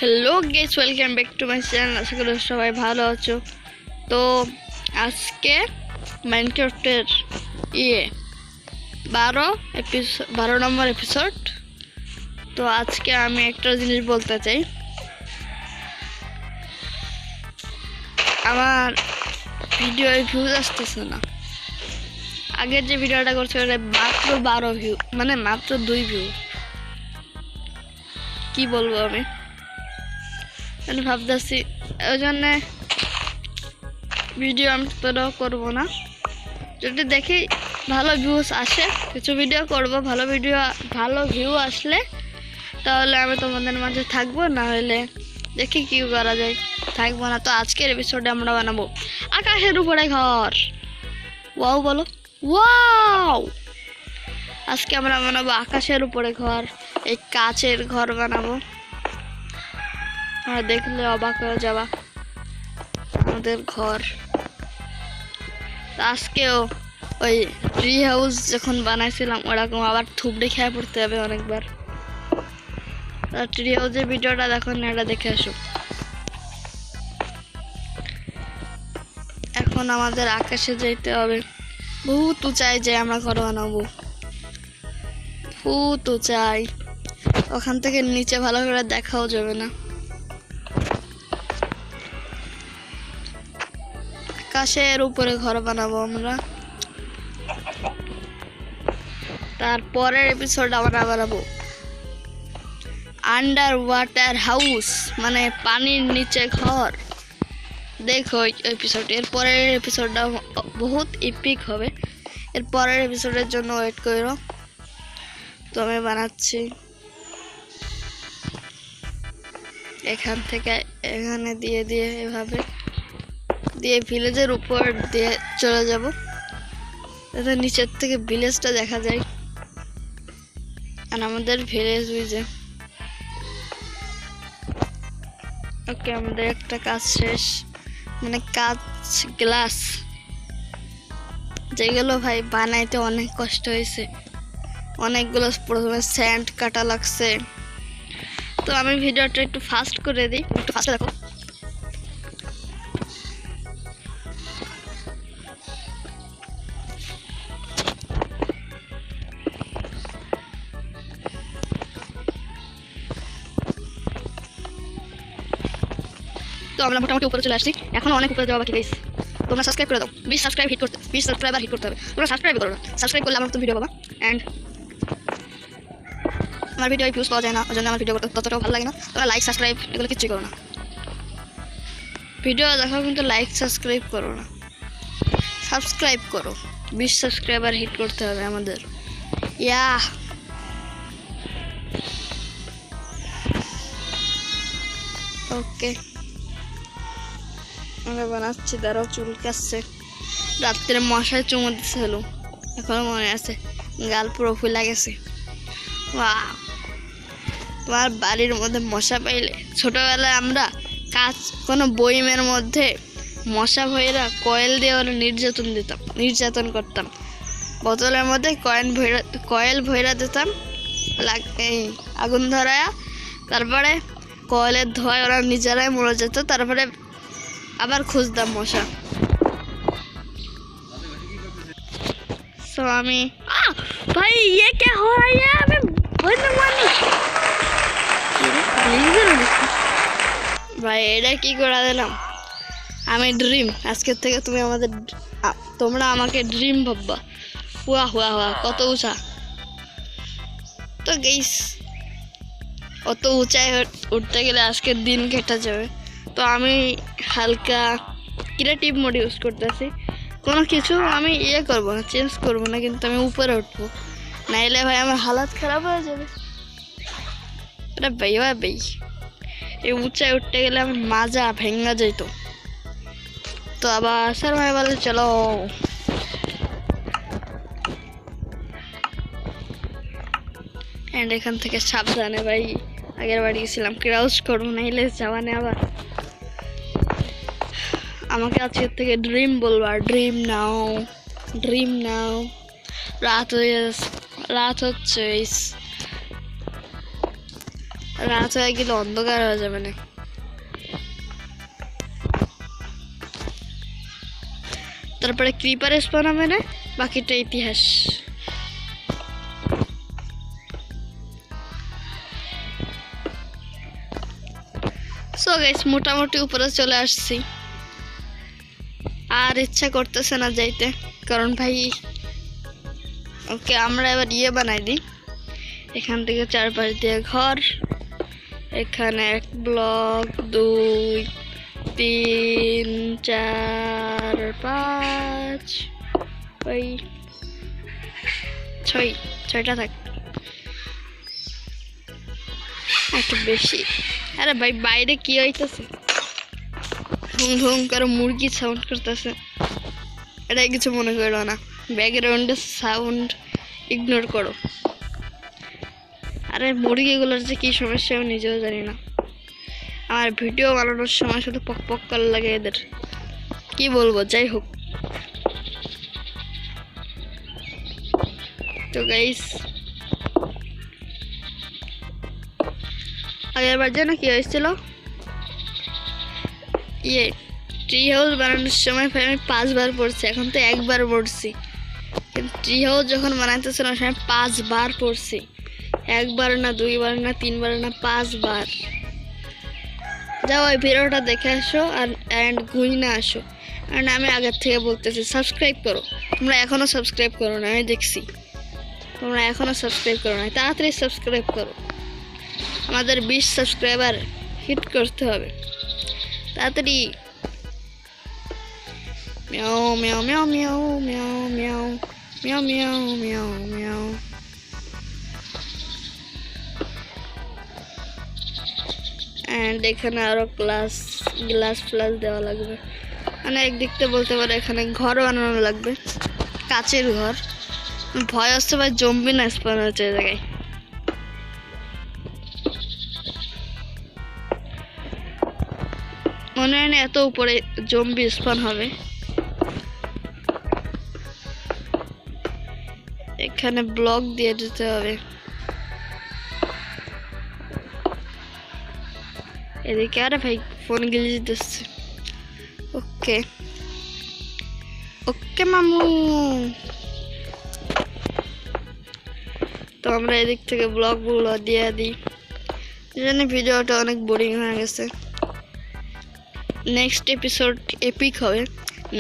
Hello guys, welcome back to my channel. আশা করি সবাই ভালো আছো। তো আজকে মাইনক্রাফটের 12 নম্বর এপিসোড। তো আজকে আমি একটা জিনিস বলতে চাই। আমার ভিডিও ভিউজ আসতেছে না। আগের যে ভিডিওটা করছে ওটা মাত্র 12 ভিউ, মানে মাত্র 2 ভিউ। কি বলবো আমি ভাবতেছি, ওই জন্য ভিডিও আমি তোরাও করবো না। যদি দেখি ভালো ভিউজ আসে কিছু ভিডিও করব, ভালো ভিউ আসলে তাহলে আমি তোমাদের মাঝে থাকবো, না হলে দেখি কি করা যায়, থাকবো না। তো আজকের এপিসোডে আমরা বানাবো আকাশের উপরে ঘর। ওয়াও বলো, ওয়াও! আজকে আমরা বানাবো আকাশের উপরে ঘর। এই কাচের ঘর বানাবো, আর দেখলে অবাক হয়ে যাবা আমাদের ঘর। আজকেও ওই ট্রি হাউস যখন বানাইছিলাম ওরকম আবার থুবড়ে খেয়ে পড়তে হবে অনেকবার। ট্রি হাউসের ভিডিওটা দেখো না, এটা দেখে আসো। এখন আমাদের আকাশে যেতে হবে, বহুত উঁচাই যে আমরা ঘর বানাবো, বহুত উঁচাই। ওখান থেকে নিচে ভালো করে দেখাও যাবে না। আকাশের উপরে ঘর বানাবো আমরা। তারপরের এপিসোড আমরা বানাবো আন্ডার ওয়াটার হাউস, মানে পানির নিচে ঘর। দেখো এপিসোড, এরপরের এপিসোডটা বহুত ইপিক হবে। এরপরের এপিসোডের জন্য ওয়েট করো। তো আমি বানাচ্ছি এখান থেকে এখানে দিয়ে দিয়ে এভাবে দিয়ে ভিলেজের উপর দিয়ে চলে যাব, যাতে নিচের থেকে ভিলেজটা দেখা যায়। আর আমাদের ভিলেজ বুঝে ওকে, আমাদের একটা কাজ শেষ, মানে কাজ গ্লাস, যেগুলো ভাই বানাইতে অনেক কষ্ট হয়েছে। অনেকগুলো প্রথমে স্যান্ড কাটা লাগছে। তো আমি ভিডিওটা একটু ফাস্ট করে দিই, একটু ফাস্টে দেখো। তো আমরা মোটামুটি উপরে চলে আসছি, এখন অনেক উপরে যাওয়া বাকি গাইস। তোমরা সাবস্ক্রাইব করে দাও, 20 সাবস্ক্রাইবার হিট করতে হবে। তোমরা সাবস্ক্রাইব করো না, সাবস্ক্রাইব করলে আমার তো ভিডিও পাবা। অ্যান্ড আমার ভিডিও ভিউজ পাওয়া যায় না, ওই জন্য আমার ভিডিও করতে ততটাও ভালো লাগে না। তোমরা লাইক সাবস্ক্রাইব এগুলো কিচ্ছুই করো না। ভিডিও দেখো কিন্তু লাইক সাবস্ক্রাইব করো না, সাবস্ক্রাইব করো। 20 সাবস্ক্রাইবার হিট করতে হবে আমাদের। ইয়া ওকে, আমরা বানাচ্ছি। দাঁড়াও, চুল কাটছে, রাত্রে মশায় চুমো দিচ্ছিল, এখনো মনে আছে, গাল পুরো ফুলে গেছে। তোমার বাড়ির মধ্যে মশা পাইলে, ছোটবেলায় আমরা কোনো বইমের মধ্যে মশা ভৈরা কয়েল দিয়ে ওরা নির্যাতন করতাম। বোতলের মধ্যে কয়েল ভৈরা দিতাম, এই আগুন ধরায়া, তারপরে কয়েলের ধোঁয়ায় ওরা নিজেরাই মরে যেত, তারপরে আবার খুঁজতাম মশা। তো আমি ভাই ये क्या हो रहा है? আমি ভাই এটা কি করে দিলাম আমি? ড্রিম, আজকের থেকে তোমরা আমাকে ড্রিম ভাববা। হুয়া হুয়া হুয়া, কত উঁচা। তো গাইস, অত উঁচায় উঠতে গেলে আজকের দিন কেটে যাবে। তো আমি হালকা ক্রিয়েটিভ মোড ইউজ করতেছি। কোনো কিছু আমি করবো না, চেঞ্জ করবো না, কিন্তু আমি উপরে উঠবো, নাইলে ভাই আমার হালাত খারাপ হয়ে যাবে। এটা ভাই এই উঁচায় উঠতে গেলে আমার মাজা ভেঙে যেত। তো আবার স্যার ভাই বলে চলো। অ্যান্ড এখান থেকে সাবধানে ভাই, আগের বাড়ি গেছিলাম, ক্রাউচ করবো, নাইলে যাওয়ানে আবার আমাকে আজকের থেকে ড্রিম বলবা। ড্রিম নাও। রাত হচ্ছে, রাত হয়ে গেলে অন্ধকার হয়ে যাবে না। তারপরে ক্রিপার স্পন হবে না, বাকিটা ইতিহাস। সো গাইস মোটামুটি উপরে চলে আসছি, আর ইচ্ছা করতেছে না যাইতে, কারণ ভাই ওকে আমরা এবার বানাই দিই। এখান থেকে চারপাশ দিয়ে ঘর, এখানে 1 ব্লক 2 3 4 5 ওই 6টা থাক, একটু বেশি। আরে ভাই বাইরে কি হইতেছে? ধুম ধুম করে মুরগি সাউন্ড করতেছে, এটা কিছু মনে করো না, ব্যাকগ্রাউন্ডের সাউন্ড ইগনোর করো। আরে মুরগিগুলোর যে কি সমস্যা আমি নিজেও জানি না, আমার ভিডিও বানানোর সময় শুধু পক পক করে লাগে এদের, কি বলবো। যাই হোক, তো গাইস আগেরবার যেন কি হয়েছিল, ট্রি হাউস বানানোর সময় আমি 5 বার পড়ছি, এখন তো 1 বার পড়ছি। কিন্তু ট্রি হাউস যখন বানাইতেছিলাম সময় 5 বার পড়ছি, 1 বার না 2 বার না 3 বার না 5 বার। যাও ওই ভিডিওটা দেখে আসো আর ঘুরে না আসো, কারণ আমি আগের থেকে বলতেছি সাবস্ক্রাইব করো। তোমরা এখনো সাবস্ক্রাইব করো না, আমি দেখছি তোমরা এখনো সাবস্ক্রাইব করো না, তাড়াতাড়ি সাবস্ক্রাইব করো। আমাদের 20 সাবস্ক্রাইবার হিট করতে হবে তাড়াতাড়ি। মিয়াও মিয়াও মিয়াও মিয়াও মিয়াও মিয়াও মিয়াও মিয়াও মিয়াও মিয়াও। এন্ড এখানে আরো গ্লাস ফ্লাস দেওয়া লাগবে, মানে একদিক থেকে বলতে পারো এখানে ঘর বানানো লাগবে, কাচের ঘর। ভয় আসছে ভাই, জম্বি না স্পন হচ্ছে এই জায়গায়। মনে হয় না এত উপরে জম্বি স্পন হবে। এখানে ব্লক দিয়ে দিতে হবে, এদিকে। আরে ভাই ফোন গিলিয়ে দিচ্ছে। ওকে ওকে মামু। তো আমরা এদিক থেকে ব্লকগুলো দিয়ে দিই, জানি ভিডিওটা অনেক বোরিং হয়ে গেছে। নেক্সট এপিসোড এপিক হবে,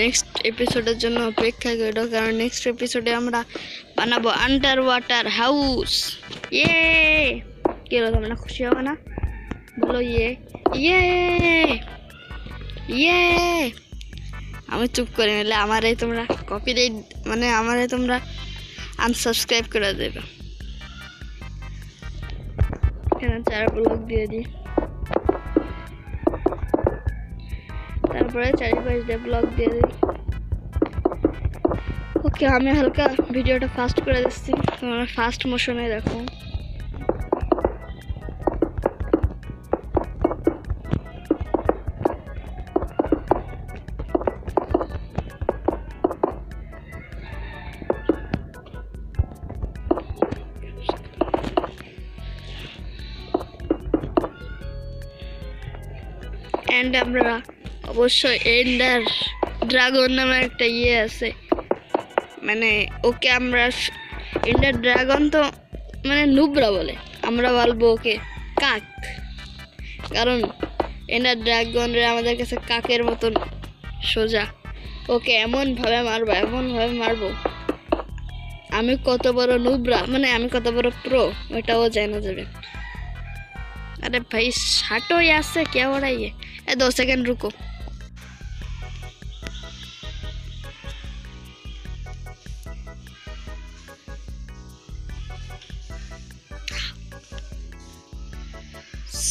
নেক্সট এপিসোডের জন্য অপেক্ষা করো, কারণ নেক্সট এপিসোডে আমরা বানাবো আন্ডার ওয়াটার হাউস। কি হলো, তোমরা খুশি হবে না? বলো ইয়ে ইয়ে ইয়ে। আমি চুপ করে নিলে আমারে তোমরা কপিরাইট, মানে আমারে তোমরা আনসাবস্ক্রাইব করে দেবে। এখানে 4 ব্লক দিয়ে দিই, তারপরে চারিপাশ দিয়ে ব্লক দিয়ে দিই। ওকে আমি হালকা ভিডিওটা ফাস্ট করে দিচ্ছি, তোমরা ফাস্ট মোশনে দেখো। এন্ড আমরা অবশ্যই এন্ডার ড্রাগন নামে একটা আছে, মানে ওকে আমরা এন্ডার ড্রাগন তো মানে নুবরা বলে, আমরা বলবো ওকে কাক, কারণ এন্ডার ড্রাগনরে আমাদের কাছে কাকের মতন সোজা। ওকে এমনভাবে মারবো আমি কত বড় নুবরা, মানে আমি কত বড় প্রো ওটাও জানা যাবে। अरे भाई हटो यहाँ से, क्या हो रहा है ये? 2 सेकंड रुको।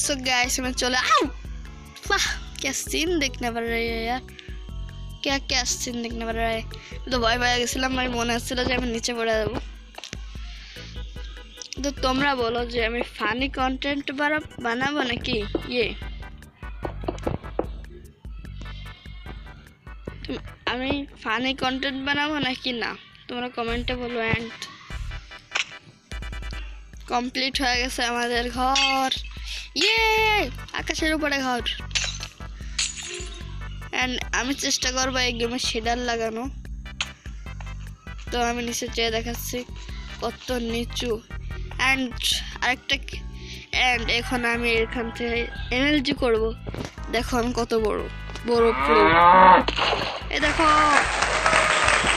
सो गाइस मैं चले, वाह क्या सीन देखने पड़ रही है यार, क्या क्या सीन देखने पड़ रहा है। तो भय भय गेছিলাম, আমি মনে হচ্ছিল যে আমি নিচে পড়ে যাব। তো তোমরা বলো যে আমি ফানি কন্টেন্ট বানাবো নাকি আমি ফানি কন্টেন্ট বানাবো নাকি না, তোমরা কমেন্টে বলো। এন্ড কমপ্লিট হয়ে গেছে আমাদের ঘর। ইয়ে আকাশের উপরে ঘর। অ্যান্ড আমি চেষ্টা করবো এই গেমে শেডার লাগানো। তো আমি নিচে চেয়ে দেখাচ্ছি কত নিচু। অ্যান্ড আরেকটা অ্যান্ড এখন আমি এখান থেকে এনএলজি করব। দেখো আমি কত বড় বড় প্রো। এই দেখো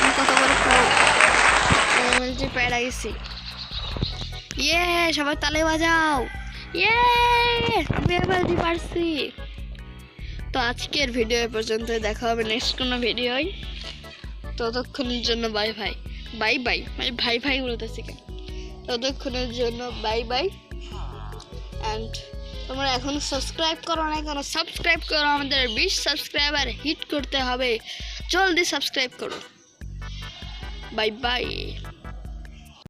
আমি কত বড় প্রো। এনএলজি পেয়ে গেছি। ইয়ে সবাই তালে বাজাও। ইয়ে আমি এনএলজি পারছি। তো আজকের ভিডিও এ পর্যন্ত, দেখা হবে নেক্সট কোনো ভিডিওয়। ততক্ষণের জন্য বাই বাই। বাই বাই মানে ভাই ভাই বলতেছি কেন। ততক্ষণের জন্য বাই বাই। অ্যান্ড তোমরা এখন সাবস্ক্রাইব করো না কেন? সাবস্ক্রাইব করো, আমাদের 20 সাবস্ক্রাইবার হিট করতে হবে। জলদি সাবস্ক্রাইব করো। Bye bye.